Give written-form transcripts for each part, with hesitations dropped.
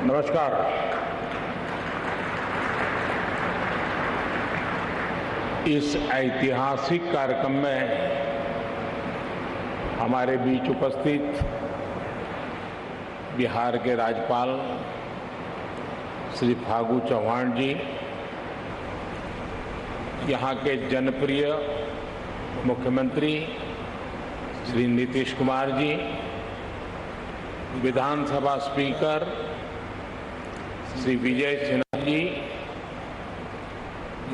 नमस्कार। इस ऐतिहासिक कार्यक्रम में हमारे बीच उपस्थित बिहार के राज्यपाल श्री फागू चौहान जी, यहाँ के जनप्रिय मुख्यमंत्री श्री नीतीश कुमार जी, विधानसभा स्पीकर श्री विजय सिन्हा जी,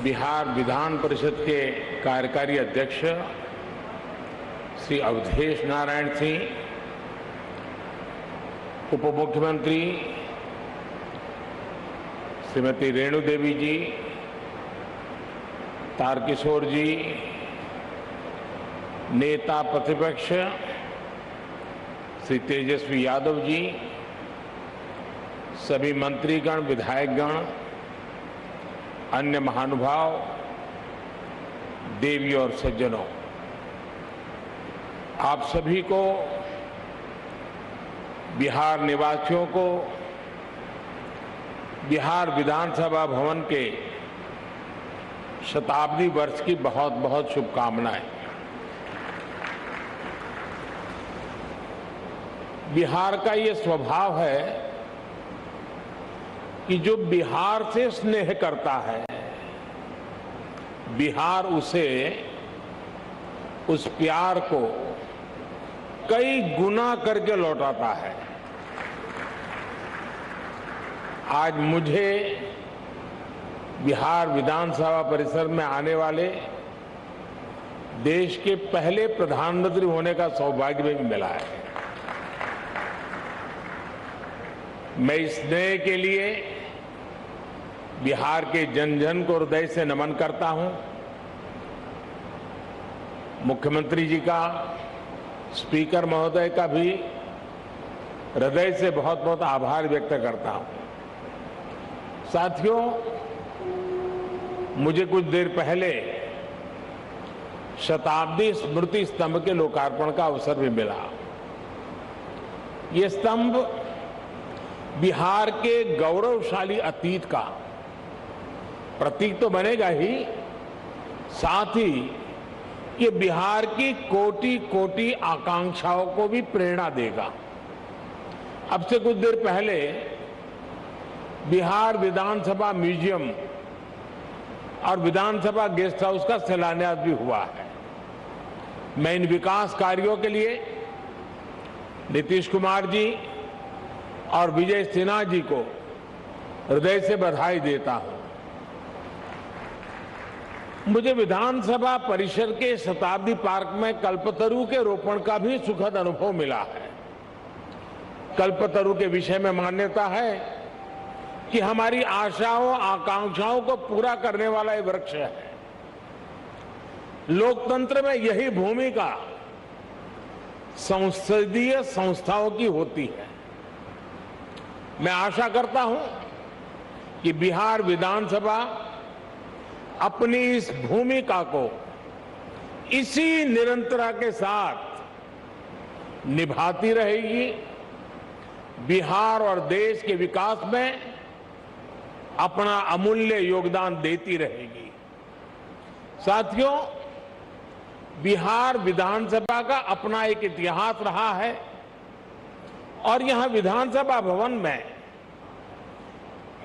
बिहार विधान परिषद के कार्यकारी अध्यक्ष श्री अवधेश नारायण सिंह, उप मुख्यमंत्री श्रीमती रेणु देवी जी, तारकिशोर जी, नेता प्रतिपक्ष श्री तेजस्वी यादव जी, सभी मंत्रीगण, विधायकगण, अन्य महानुभाव, देवी और सज्जनों, आप सभी को, बिहार निवासियों को बिहार विधानसभा भवन के शताब्दी वर्ष की बहुत बहुत शुभकामनाएं। बिहार का ये स्वभाव है कि जो बिहार से स्नेह करता है, बिहार उसे, उस प्यार को कई गुना करके लौटाता है। आज मुझे बिहार विधानसभा परिसर में आने वाले देश के पहले प्रधानमंत्री होने का सौभाग्य भी मिला है। मैं इस स्नेह के लिए बिहार के जन जन को हृदय से नमन करता हूं। मुख्यमंत्री जी का, स्पीकर महोदय का भी हृदय से बहुत बहुत आभार व्यक्त करता हूं। साथियों, मुझे कुछ देर पहले शताब्दी स्मृति स्तंभ के लोकार्पण का अवसर भी मिला। ये स्तंभ बिहार के गौरवशाली अतीत का प्रतीक तो बनेगा ही, साथ ही ये बिहार की कोटि कोटि आकांक्षाओं को भी प्रेरणा देगा। अब से कुछ देर पहले बिहार विधानसभा म्यूजियम और विधानसभा गेस्ट हाउस का शिलान्यास भी हुआ है। मैं इन विकास कार्यों के लिए नीतीश कुमार जी और विजय सिन्हा जी को हृदय से बधाई देता हूं। मुझे विधानसभा परिसर के शताब्दी पार्क में कल्पतरु के रोपण का भी सुखद अनुभव मिला है। कल्पतरु के विषय में मान्यता है कि हमारी आशाओं, आकांक्षाओं को पूरा करने वाला ये वृक्ष है। लोकतंत्र में यही भूमिका संसदीय संस्थाओं की होती है। मैं आशा करता हूं कि बिहार विधानसभा अपनी इस भूमिका को इसी निरंतरता के साथ निभाती रहेगी, बिहार और देश के विकास में अपना अमूल्य योगदान देती रहेगी। साथियों, बिहार विधानसभा का अपना एक इतिहास रहा है और यहां विधानसभा भवन में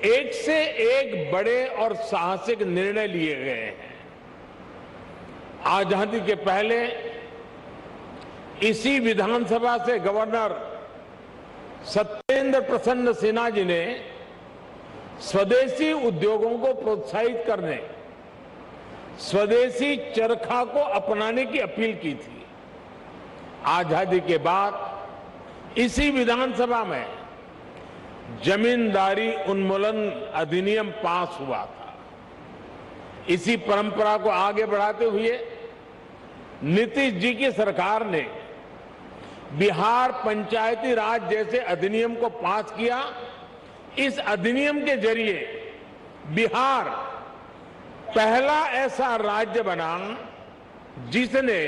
एक से एक बड़े और साहसिक निर्णय लिए गए हैं। आजादी के पहले इसी विधानसभा से गवर्नर सत्येंद्र प्रसन्न सिन्हा जी ने स्वदेशी उद्योगों को प्रोत्साहित करने, स्वदेशी चरखा को अपनाने की अपील की थी। आजादी के बाद इसी विधानसभा में जमींदारी उन्मूलन अधिनियम पास हुआ था। इसी परंपरा को आगे बढ़ाते हुए नीतीश जी की सरकार ने बिहार पंचायती राज जैसे अधिनियम को पास किया। इस अधिनियम के जरिए बिहार पहला ऐसा राज्य बना जिसने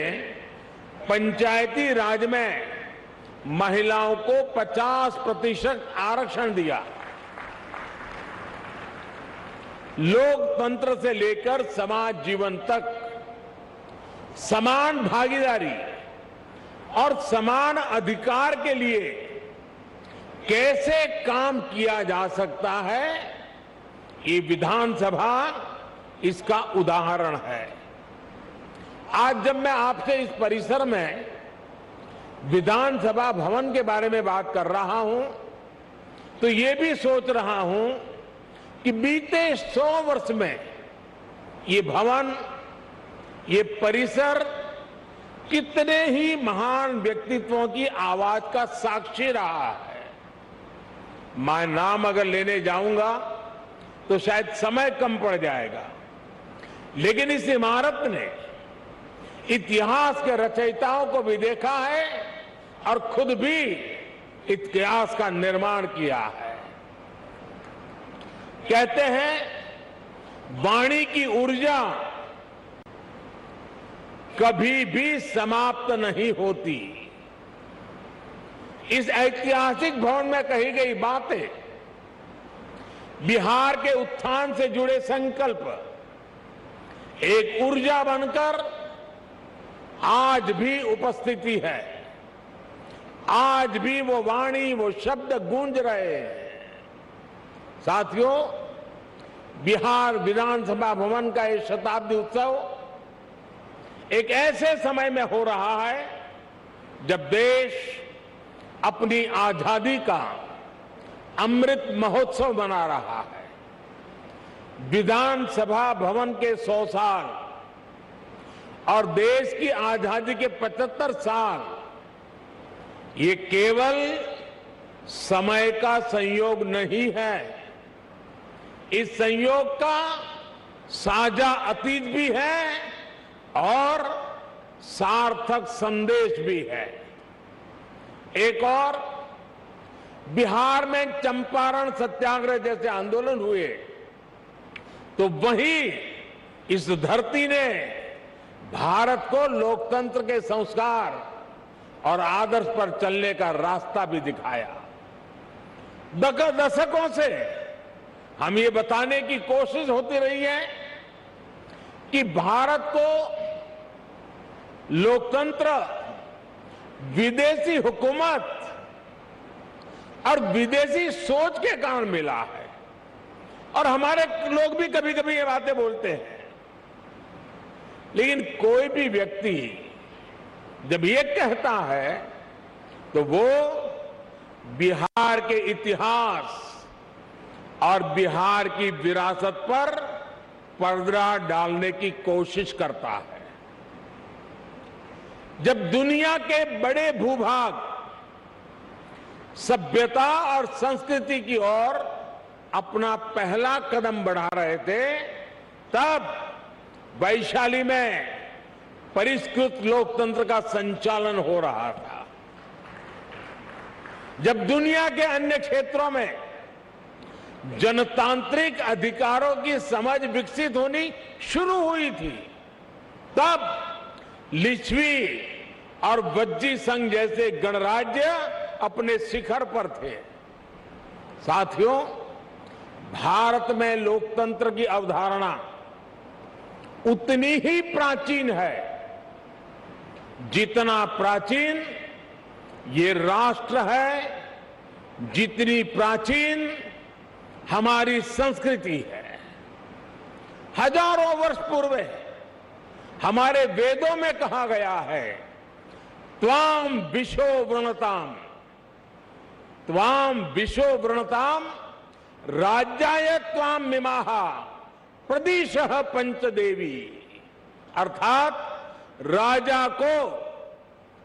पंचायती राज में महिलाओं को 50% आरक्षण दिया। लोकतंत्र से लेकर समाज जीवन तक समान भागीदारी और समान अधिकार के लिए कैसे काम किया जा सकता है, ये विधानसभा इसका उदाहरण है। आज जब मैं आपसे इस परिसर में विधानसभा भवन के बारे में बात कर रहा हूं, तो ये भी सोच रहा हूं कि बीते 100 वर्ष में ये भवन, ये परिसर कितने ही महान व्यक्तित्वों की आवाज का साक्षी रहा है। मैं नाम अगर लेने जाऊंगा तो शायद समय कम पड़ जाएगा, लेकिन इस इमारत ने इतिहास के रचयिताओं को भी देखा है और खुद भी इतिहास का निर्माण किया है। कहते हैं वाणी की ऊर्जा कभी भी समाप्त नहीं होती। इस ऐतिहासिक भवन में कही गई बातें, बिहार के उत्थान से जुड़े संकल्प एक ऊर्जा बनकर आज भी उपस्थिति है। आज भी वो वाणी, वो शब्द गूंज रहे हैं। साथियों, बिहार विधानसभा भवन का ये शताब्दी उत्सव एक ऐसे समय में हो रहा है जब देश अपनी आजादी का अमृत महोत्सव मना रहा है। विधानसभा भवन के 100 साल और देश की आजादी के 75 साल, ये केवल समय का संयोग नहीं है, इस संयोग का साझा अतीत भी है और सार्थक संदेश भी है। एक और, बिहार में चंपारण सत्याग्रह जैसे आंदोलन हुए तो वहीं इस धरती ने भारत को लोकतंत्र के संस्कार और आदर्श पर चलने का रास्ता भी दिखाया। दशकों से हम ये बताने की कोशिश होती रही है कि भारत को लोकतंत्र विदेशी हुकूमत और विदेशी सोच के कारण मिला है, और हमारे लोग भी कभी कभी ये बातें बोलते हैं। लेकिन कोई भी व्यक्ति जब ये कहता है तो वो बिहार के इतिहास और बिहार की विरासत पर पर्दा डालने की कोशिश करता है। जब दुनिया के बड़े भूभाग सभ्यता और संस्कृति की ओर अपना पहला कदम बढ़ा रहे थे, तब वैशाली में परिष्कृत लोकतंत्र का संचालन हो रहा था। जब दुनिया के अन्य क्षेत्रों में जनतांत्रिक अधिकारों की समझ विकसित होनी शुरू हुई थी, तब लिच्छवी और वज्जी संघ जैसे गणराज्य अपने शिखर पर थे। साथियों, भारत में लोकतंत्र की अवधारणा उतनी ही प्राचीन है जितना प्राचीन ये राष्ट्र है, जितनी प्राचीन हमारी संस्कृति है। हजारों वर्ष पूर्व हमारे वेदों में कहा गया है, त्वाम विशो वृणताम, त्वाम विशो वृणताम राज्याय त्वाम मिमाहा प्रदिशः पंचदेवी। अर्थात राजा को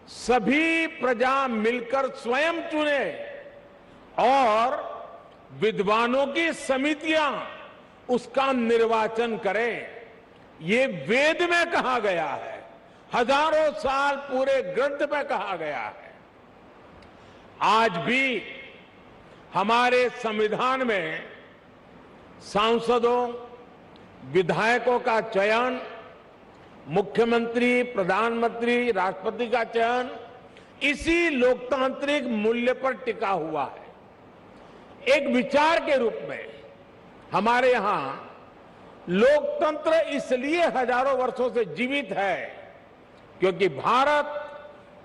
सभी प्रजा मिलकर स्वयं चुने और विद्वानों की समितियां उसका निर्वाचन करें। ये वेद में कहा गया है, हजारों साल पूरे ग्रंथ में कहा गया है। आज भी हमारे संविधान में सांसदों, विधायकों का चयन, मुख्यमंत्री, प्रधानमंत्री, राष्ट्रपति का चयन इसी लोकतांत्रिक मूल्य पर टिका हुआ है। एक विचार के रूप में हमारे यहां लोकतंत्र इसलिए हजारों वर्षों से जीवित है क्योंकि भारत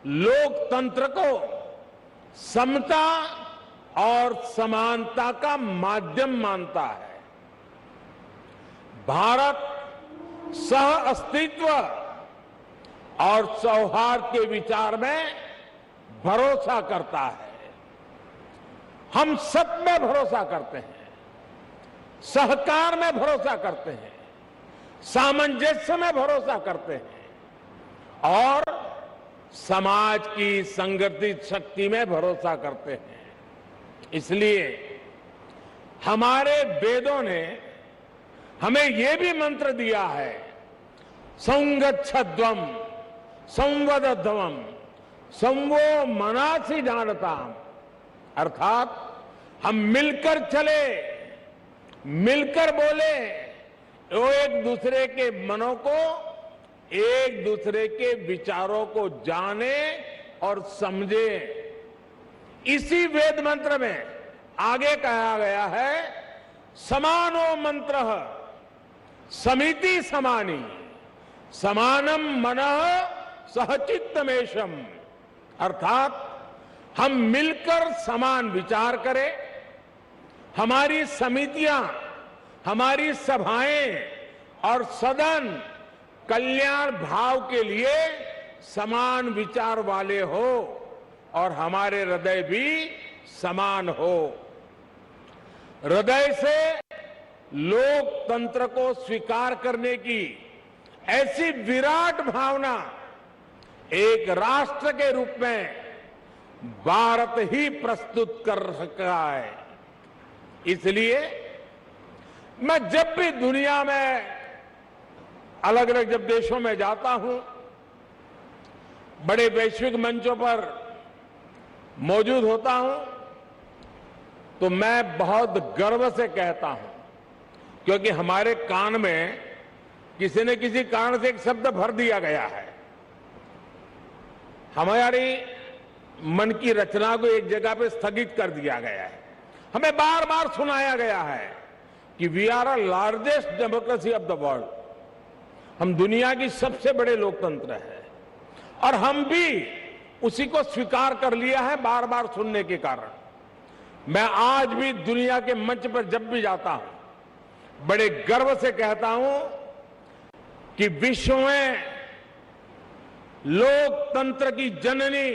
लोकतंत्र को समता और समानता का माध्यम मानता है। भारत सह अस्तित्व और सौहार्द के विचार में भरोसा करता है। हम सब में भरोसा करते हैं, सहकार में भरोसा करते हैं, सामंजस्य में भरोसा करते हैं और समाज की संगठित शक्ति में भरोसा करते हैं। इसलिए हमारे वेदों ने हमें यह भी मंत्र दिया है, संगच्छध्वम संवदध्वम संवो मनासि जानताम, अर्थात हम मिलकर चले, मिलकर बोले, वो एक दूसरे के मनों को, एक दूसरे के विचारों को जाने और समझे। इसी वेद मंत्र में आगे कहा गया है, समानो मंत्रः समिति समानी समानम मनः सहचित्तमेशम, अर्थात हम मिलकर समान विचार करें, हमारी समितियां, हमारी सभाएं और सदन कल्याण भाव के लिए समान विचार वाले हो और हमारे हृदय भी समान हो। हृदय से लोकतंत्र को स्वीकार करने की ऐसी विराट भावना एक राष्ट्र के रूप में भारत ही प्रस्तुत कर सका है। इसलिए मैं जब भी दुनिया में अलग अलग जब देशों में जाता हूं, बड़े वैश्विक मंचों पर मौजूद होता हूं, तो मैं बहुत गर्व से कहता हूं, क्योंकि हमारे कान में किसी न किसी कारण से एक शब्द भर दिया गया है। हमारी मन की रचना को एक जगह पे स्थगित कर दिया गया है। हमें बार बार सुनाया गया है कि we are a largest democracy of the world, हम दुनिया की सबसे बड़े लोकतंत्र है, और हम भी उसी को स्वीकार कर लिया है बार बार सुनने के कारण। मैं आज भी दुनिया के मंच पर जब भी जाता हूं, बड़े गर्व से कहता हूं कि विश्व में लोकतंत्र की जननी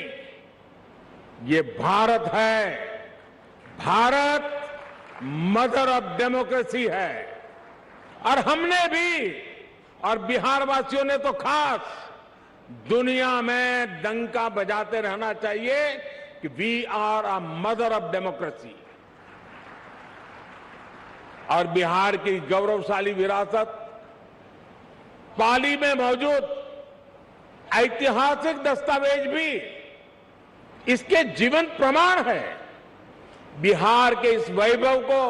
ये भारत है। भारत मदर ऑफ डेमोक्रेसी है। और हमने भी, और बिहार वासियों ने तो खास, दुनिया में डंका बजाते रहना चाहिए कि we are a mother of democracy. और बिहार की गौरवशाली विरासत, पाली में मौजूद ऐतिहासिक दस्तावेज भी इसके जीवंत प्रमाण है। बिहार के इस वैभव को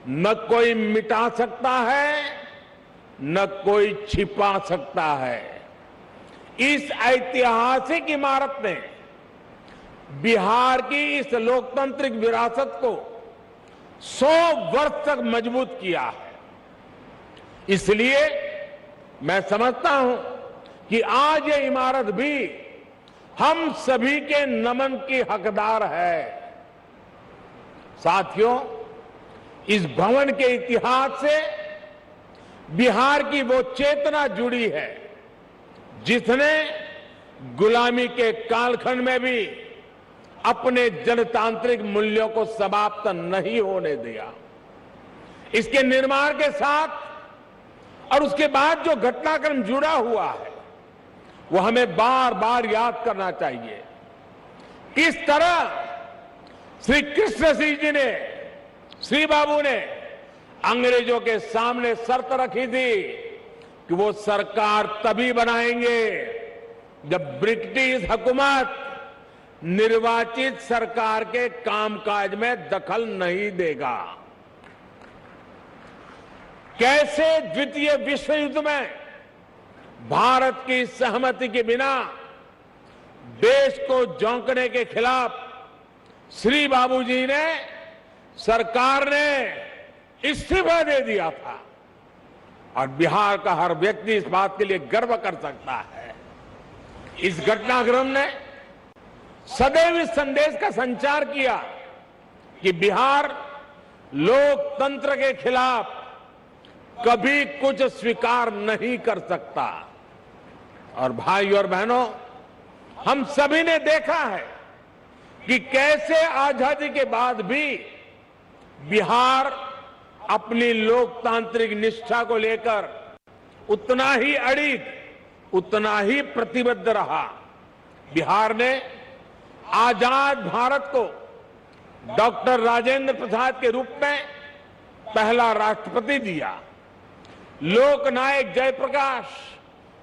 न कोई मिटा सकता है, न कोई छिपा सकता है। इस ऐतिहासिक इमारत ने बिहार की इस लोकतांत्रिक विरासत को 100 वर्ष तक मजबूत किया है। इसलिए मैं समझता हूं कि आज ये इमारत भी हम सभी के नमन की हकदार है। साथियों, इस भवन के इतिहास से बिहार की वो चेतना जुड़ी है जिसने गुलामी के कालखंड में भी अपने जनतांत्रिक मूल्यों को समाप्त नहीं होने दिया। इसके निर्माण के साथ और उसके बाद जो घटनाक्रम जुड़ा हुआ है, वो हमें बार बार याद करना चाहिए। किस तरह श्री कृष्ण सिंह जी ने, श्री बाबू ने अंग्रेजों के सामने शर्त रखी थी कि वो सरकार तभी बनाएंगे जब ब्रिटिश हुकूमत निर्वाचित सरकार के कामकाज में दखल नहीं देगा। कैसे द्वितीय विश्व युद्ध में भारत की सहमति के बिना देश को झोंकने के खिलाफ श्री बाबूजी ने, सरकार ने इस्तीफा दे दिया था। और बिहार का हर व्यक्ति इस बात के लिए गर्व कर सकता है। इस घटनाक्रम ने सदैव इस संदेश का संचार किया कि बिहार लोकतंत्र के खिलाफ कभी कुछ स्वीकार नहीं कर सकता। और भाई और बहनों, हम सभी ने देखा है कि कैसे आजादी के बाद भी बिहार अपनी लोकतांत्रिक निष्ठा को लेकर उतना ही अडिग, उतना ही प्रतिबद्ध रहा। बिहार ने आजाद भारत को डॉक्टर राजेंद्र प्रसाद के रूप में पहला राष्ट्रपति दिया। लोकनायक जयप्रकाश,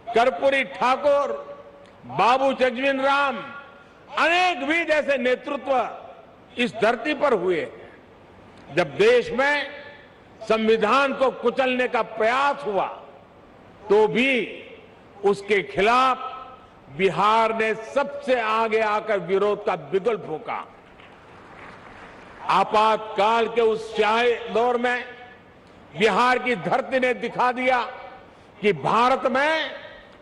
कर्पूरी ठाकुर, बाबू जगजीवन राम, अनेक भी जैसे नेतृत्व इस धरती पर हुए। जब देश में संविधान को कुचलने का प्रयास हुआ तो भी उसके खिलाफ बिहार ने सबसे आगे आकर विरोध का बिगुल फूंका। आपातकाल के उस स्याही दौर में बिहार की धरती ने दिखा दिया कि भारत में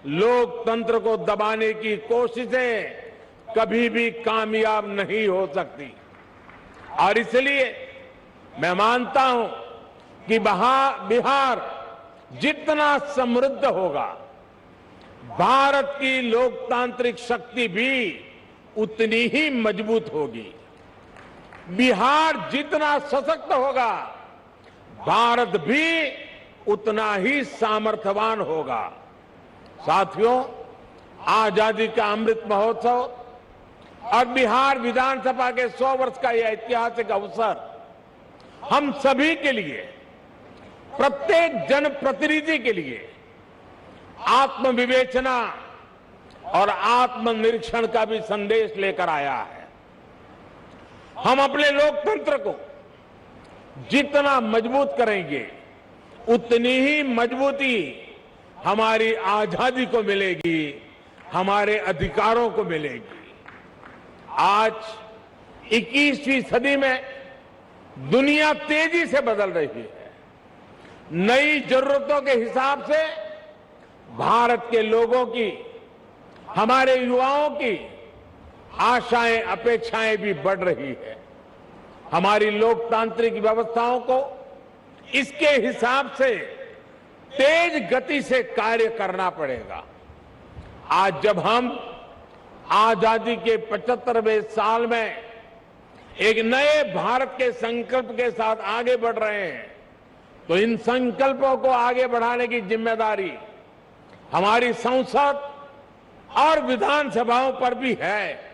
लोकतंत्र को दबाने की कोशिशें कभी भी कामयाब नहीं हो सकती। और इसलिए मैं मानता हूं कि बिहार जितना समृद्ध होगा, भारत की लोकतांत्रिक शक्ति भी उतनी ही मजबूत होगी। बिहार जितना सशक्त होगा, भारत भी उतना ही सामर्थ्यवान होगा। साथियों, आजादी का अमृत महोत्सव और बिहार विधानसभा के 100 वर्ष का यह ऐतिहासिक अवसर हम सभी के लिए, प्रत्येक जनप्रतिनिधि के लिए आत्मविवेचना और आत्मनिरीक्षण का भी संदेश लेकर आया है। हम अपने लोकतंत्र को जितना मजबूत करेंगे, उतनी ही मजबूती हमारी आजादी को मिलेगी, हमारे अधिकारों को मिलेगी। आज 21वीं सदी में दुनिया तेजी से बदल रही है। नई जरूरतों के हिसाब से भारत के लोगों की, हमारे युवाओं की आशाएं, अपेक्षाएं भी बढ़ रही है। हमारी लोकतांत्रिक व्यवस्थाओं को इसके हिसाब से तेज गति से कार्य करना पड़ेगा। आज जब हम आजादी के 75वें साल में एक नए भारत के संकल्प के साथ आगे बढ़ रहे हैं, तो इन संकल्पों को आगे बढ़ाने की जिम्मेदारी हमारी संसद और विधानसभाओं पर भी है।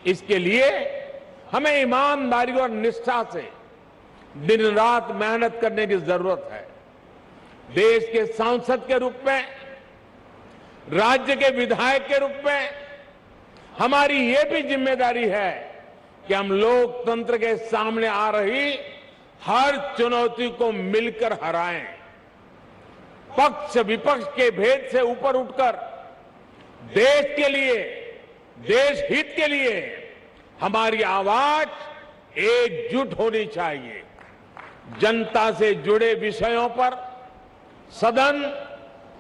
इसके लिए हमें ईमानदारी और निष्ठा से दिन रात मेहनत करने की जरूरत है। देश के सांसद के रूप में, राज्य के विधायक के रूप में हमारी ये भी जिम्मेदारी है कि हम लोकतंत्र के सामने आ रही हर चुनौती को मिलकर हराएं। पक्ष विपक्ष के भेद से ऊपर उठकर देश के लिए, देश हित के लिए हमारी आवाज एकजुट होनी चाहिए। जनता से जुड़े विषयों पर सदन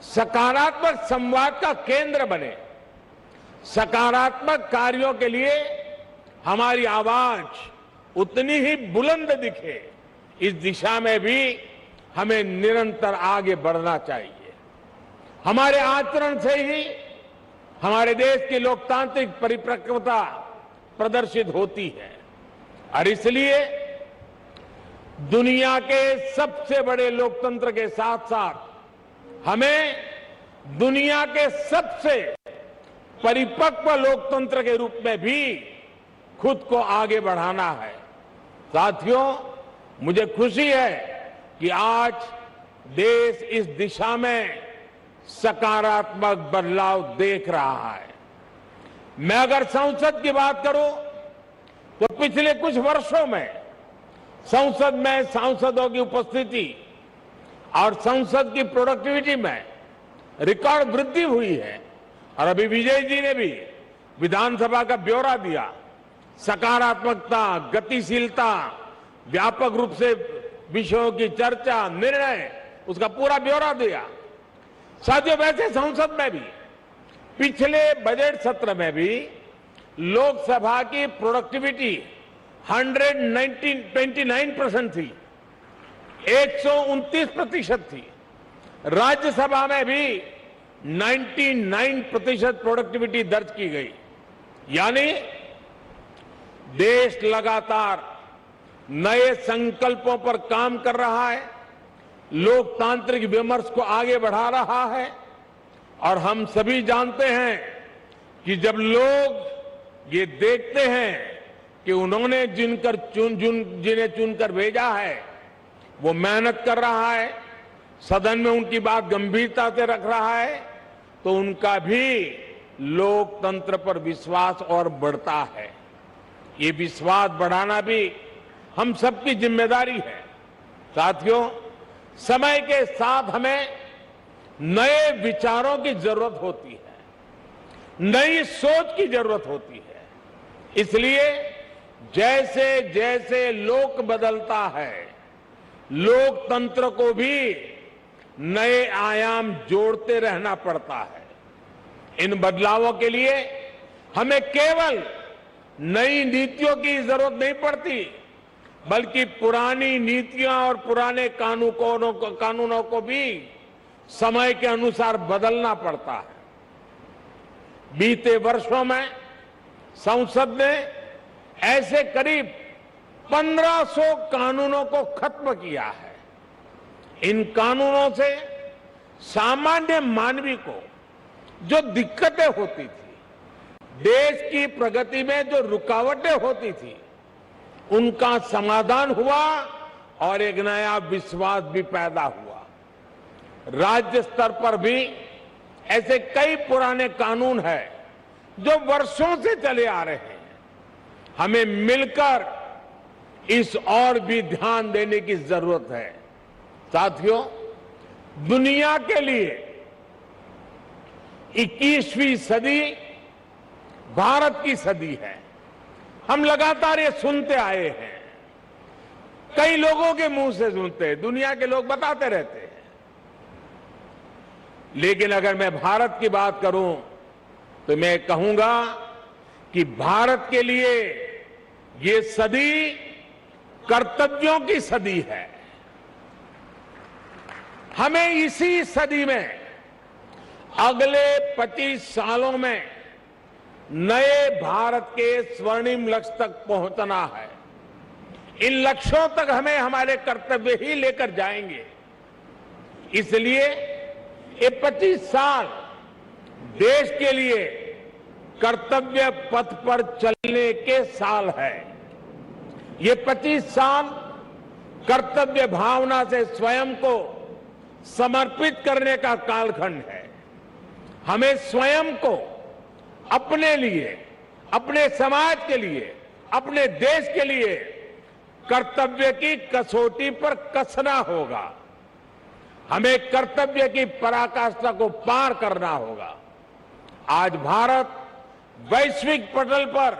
सकारात्मक संवाद का केंद्र बने। सकारात्मक कार्यों के लिए हमारी आवाज उतनी ही बुलंद दिखे। इस दिशा में भी हमें निरंतर आगे बढ़ना चाहिए। हमारे आचरण से ही हमारे देश की लोकतांत्रिक परिपक्वता प्रदर्शित होती है। और इसलिए दुनिया के सबसे बड़े लोकतंत्र के साथ साथ हमें दुनिया के सबसे परिपक्व लोकतंत्र के रूप में भी खुद को आगे बढ़ाना है। साथियों, मुझे खुशी है कि आज देश इस दिशा में सकारात्मक बदलाव देख रहा है। मैं अगर संसद की बात करूं तो पिछले कुछ वर्षों में संसद में सांसदों की उपस्थिति और संसद की प्रोडक्टिविटी में रिकॉर्ड वृद्धि हुई है। और अभी विजय जी ने भी विधानसभा का ब्यौरा दिया। सकारात्मकता, गतिशीलता, व्यापक रूप से विषयों की चर्चा, निर्णय उसका पूरा ब्यौरा दिया। साथियों, वैसे संसद में भी पिछले बजट सत्र में भी लोकसभा की प्रोडक्टिविटी 129% थी, 129% थी। राज्यसभा में भी 99% प्रोडक्टिविटी दर्ज की गई। यानी देश लगातार नए संकल्पों पर काम कर रहा है, लोकतांत्रिक विमर्श को आगे बढ़ा रहा है। और हम सभी जानते हैं कि जब लोग ये देखते हैं कि उन्होंने जिन्हें चुनकर भेजा है वो मेहनत कर रहा है, सदन में उनकी बात गंभीरता से रख रहा है, तो उनका भी लोकतंत्र पर विश्वास और बढ़ता है। ये विश्वास बढ़ाना भी हम सबकी जिम्मेदारी है। साथियों, समय के साथ हमें नए विचारों की जरूरत होती है, नई सोच की जरूरत होती है। इसलिए जैसे जैसे लोक बदलता है, लोकतंत्र को भी नए आयाम जोड़ते रहना पड़ता है। इन बदलावों के लिए हमें केवल नई नीतियों की जरूरत नहीं पड़ती, बल्कि पुरानी नीतियां और पुराने कानूनों को भी समय के अनुसार बदलना पड़ता है। बीते वर्षों में संसद ने ऐसे करीब 1500 कानूनों को खत्म किया है। इन कानूनों से सामान्य मानवी को जो दिक्कतें होती थी, देश की प्रगति में जो रुकावटें होती थी, उनका समाधान हुआ और एक नया विश्वास भी पैदा हुआ। राज्य स्तर पर भी ऐसे कई पुराने कानून हैं जो वर्षों से चले आ रहे हैं। हमें मिलकर इस और भी ध्यान देने की जरूरत है। साथियों, दुनिया के लिए 21वीं सदी भारत की सदी है। हम लगातार ये सुनते आए हैं, कई लोगों के मुंह से सुनते हैं, दुनिया के लोग बताते रहते हैं। लेकिन अगर मैं भारत की बात करूं तो मैं कहूंगा कि भारत के लिए ये सदी कर्तव्यों की सदी है। हमें इसी सदी में अगले 25 सालों में नए भारत के स्वर्णिम लक्ष्य तक पहुंचना है। इन लक्ष्यों तक हमें हमारे कर्तव्य ही लेकर जाएंगे। इसलिए ये 25 साल देश के लिए कर्तव्य पथ पर चलने के साल है। ये 25 साल कर्तव्य भावना से स्वयं को समर्पित करने का कालखंड है। हमें स्वयं को अपने लिए, अपने समाज के लिए, अपने देश के लिए कर्तव्य की कसौटी पर कसना होगा। हमें कर्तव्य की पराकाष्ठा को पार करना होगा। आज भारत वैश्विक पटल पर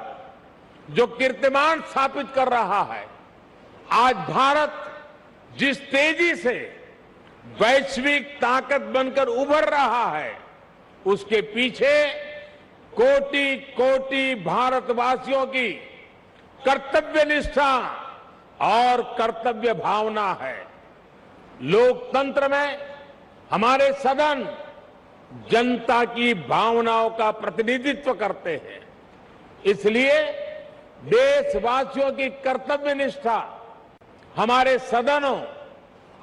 जो कीर्तिमान स्थापित कर रहा है, आज भारत जिस तेजी से वैश्विक ताकत बनकर उभर रहा है, उसके पीछे कोटि कोटि भारतवासियों की कर्तव्य निष्ठा और कर्तव्य भावना है। लोकतंत्र में हमारे सदन जनता की भावनाओं का प्रतिनिधित्व करते हैं। इसलिए देशवासियों की कर्तव्य निष्ठा हमारे सदनों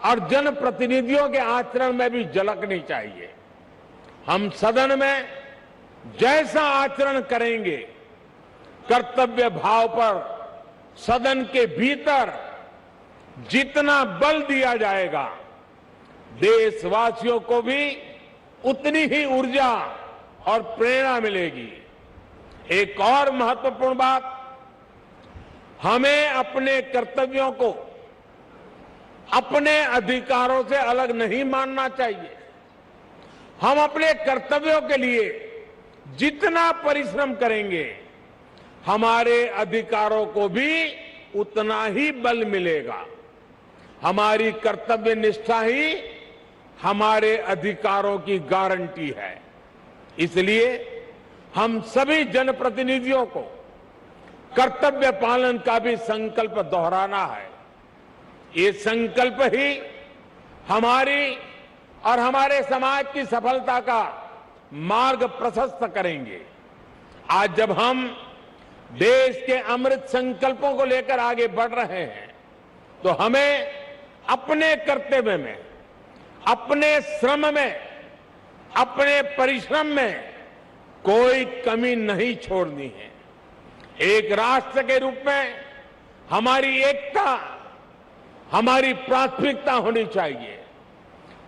और जनप्रतिनिधियों के आचरण में भी झलकनी चाहिए। हम सदन में जैसा आचरण करेंगे, कर्तव्य भाव पर सदन के भीतर जितना बल दिया जाएगा, देशवासियों को भी उतनी ही ऊर्जा और प्रेरणा मिलेगी। एक और महत्वपूर्ण बात, हमें अपने कर्तव्यों को अपने अधिकारों से अलग नहीं मानना चाहिए। हम अपने कर्तव्यों के लिए जितना परिश्रम करेंगे, हमारे अधिकारों को भी उतना ही बल मिलेगा। हमारी कर्तव्य निष्ठा ही हमारे अधिकारों की गारंटी है। इसलिए हम सभी जनप्रतिनिधियों को कर्तव्य पालन का भी संकल्प दोहराना है। ये संकल्प ही हमारी और हमारे समाज की सफलता का मार्ग प्रशस्त करेंगे। आज जब हम देश के अमृत संकल्पों को लेकर आगे बढ़ रहे हैं, तो हमें अपने कर्तव्य में, अपने श्रम में, अपने परिश्रम में कोई कमी नहीं छोड़नी है। एक राष्ट्र के रूप में हमारी एकता हमारी प्राथमिकता होनी चाहिए।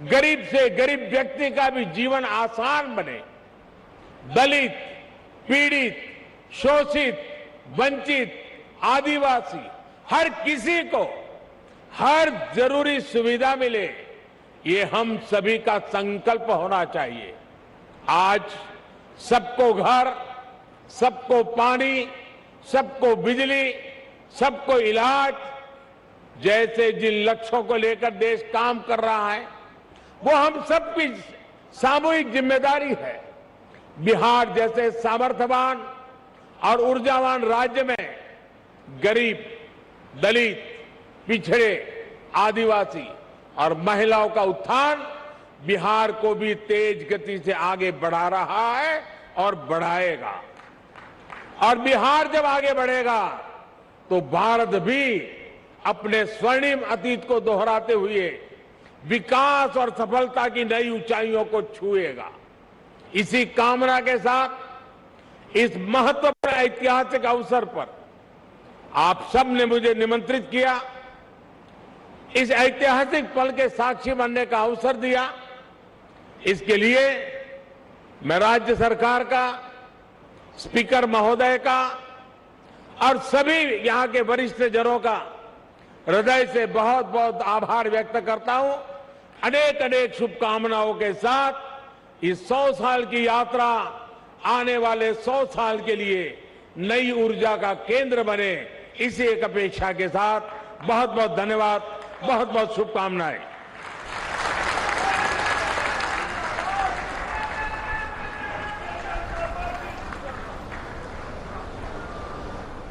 गरीब से गरीब व्यक्ति का भी जीवन आसान बने। दलित, पीड़ित, शोषित, वंचित, आदिवासी, हर किसी को हर जरूरी सुविधा मिले, ये हम सभी का संकल्प होना चाहिए। आज सबको घर, सबको पानी, सबको बिजली, सबको इलाज जैसे जिन लक्ष्यों को लेकर देश काम कर रहा है, वो हम सबकी सामूहिक जिम्मेदारी है। बिहार जैसे सामर्थ्यवान और ऊर्जावान राज्य में गरीब, दलित, पिछड़े, आदिवासी और महिलाओं का उत्थान बिहार को भी तेज गति से आगे बढ़ा रहा है और बढ़ाएगा। और बिहार जब आगे बढ़ेगा तो भारत भी अपने स्वर्णिम अतीत को दोहराते हुए विकास और सफलता की नई ऊंचाइयों को छुएगा। इसी कामना के साथ इस महत्वपूर्ण ऐतिहासिक अवसर पर आप सब ने मुझे निमंत्रित किया, इस ऐतिहासिक पल के साक्षी बनने का अवसर दिया। इसके लिए मैं राज्य सरकार का, स्पीकर महोदय का और सभी यहां के वरिष्ठ जनों का हृदय से बहुत बहुत आभार व्यक्त करता हूं। अनेक अनेक शुभकामनाओं के साथ इस 100 साल की यात्रा आने वाले 100 साल के लिए नई ऊर्जा का केंद्र बने, इसी एक अपेक्षा के साथ बहुत बहुत धन्यवाद, बहुत बहुत शुभकामनाएं।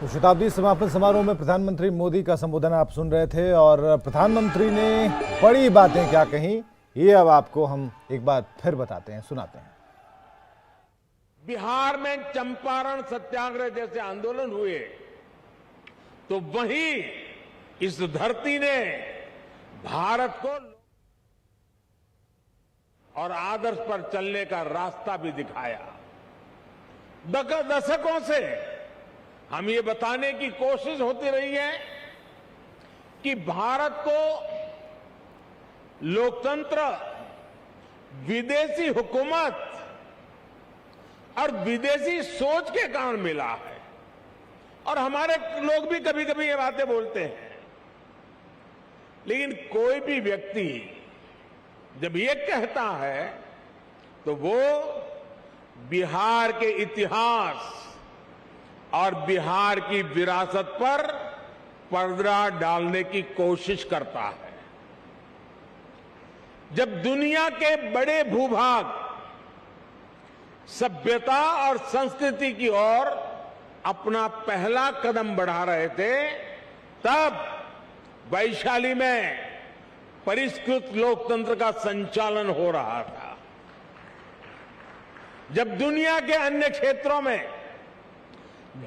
तो शताब्दी समापन समारोह में प्रधानमंत्री मोदी का संबोधन आप सुन रहे थे और प्रधानमंत्री ने बड़ी बातें क्या कही, ये अब आपको हम एक बार फिर बताते हैं, सुनाते हैं। बिहार में चंपारण सत्याग्रह जैसे आंदोलन हुए तो वहीं इस धरती ने भारत को और आदर्श पर चलने का रास्ता भी दिखाया। दशकों से हम ये बताने की कोशिश होती रही है कि भारत को लोकतंत्र, विदेशी हुकूमत और विदेशी सोच के कारण मिला है। और हमारे लोग भी कभी कभी ये बातें बोलते हैं, लेकिन कोई भी व्यक्ति जब ये कहता है तो वो बिहार के इतिहास और बिहार की विरासत पर पर्दा डालने की कोशिश करता है। जब दुनिया के बड़े भूभाग सभ्यता और संस्कृति की ओर अपना पहला कदम बढ़ा रहे थे, तब वैशाली में परिष्कृत लोकतंत्र का संचालन हो रहा था। जब दुनिया के अन्य क्षेत्रों में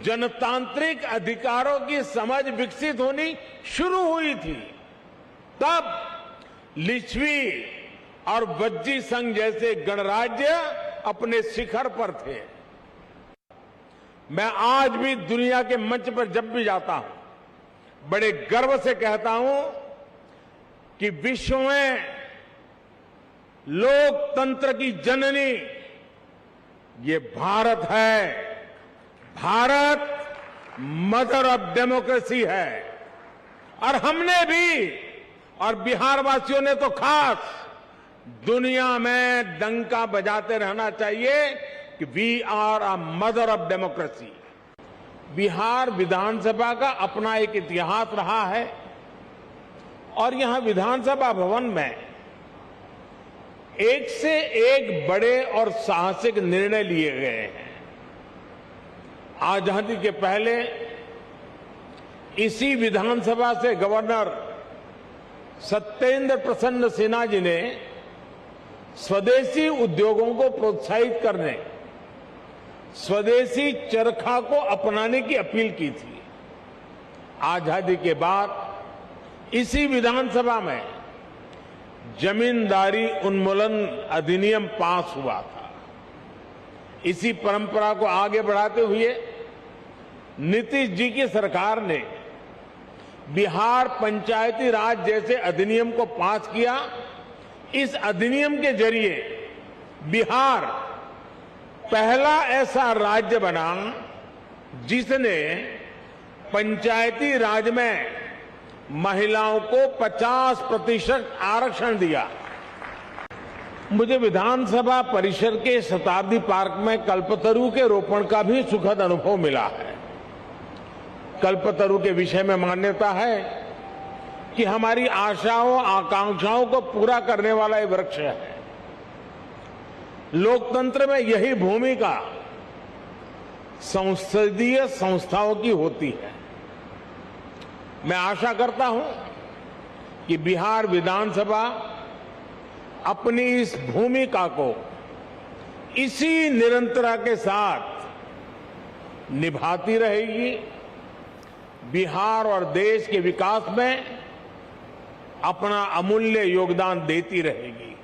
जनतांत्रिक अधिकारों की समझ विकसित होनी शुरू हुई थी, तब लिच्छवी और वज्जी संघ जैसे गणराज्य अपने शिखर पर थे। मैं आज भी दुनिया के मंच पर जब भी जाता हूं, बड़े गर्व से कहता हूं कि विश्व में लोकतंत्र की जननी ये भारत है। भारत मदर ऑफ डेमोक्रेसी है। और हमने भी, और बिहार वासियों ने तो खास, दुनिया में डंका बजाते रहना चाहिए कि we are a mother of democracy. Bihar विधानसभा का अपना एक इतिहास रहा है और यहां विधानसभा भवन में एक से एक बड़े और साहसिक निर्णय लिए गए हैं। आजादी के पहले इसी विधानसभा से गवर्नर सत्येंद्र प्रसन्न सिन्हा जी ने स्वदेशी उद्योगों को प्रोत्साहित करने, स्वदेशी चरखा को अपनाने की अपील की थी। आजादी के बाद इसी विधानसभा में जमींदारी उन्मूलन अधिनियम पास हुआ था। इसी परंपरा को आगे बढ़ाते हुए नीतीश जी की सरकार ने बिहार पंचायती राज जैसे अधिनियम को पास किया। इस अधिनियम के जरिए बिहार पहला ऐसा राज्य बना जिसने पंचायती राज में महिलाओं को 50% आरक्षण दिया। मुझे विधानसभा परिसर के शताब्दी पार्क में कल्पतरु के रोपण का भी सुखद अनुभव मिला है। कल्पतरु के विषय में मान्यता है कि हमारी आशाओं आकांक्षाओं को पूरा करने वाला ये वृक्ष है। लोकतंत्र में यही भूमिका संसदीय संस्थाओं की होती है। मैं आशा करता हूं कि बिहार विधानसभा अपनी इस भूमिका को इसी निरंतरता के साथ निभाती रहेगी, बिहार और देश के विकास में अपना अमूल्य योगदान देती रहेगी।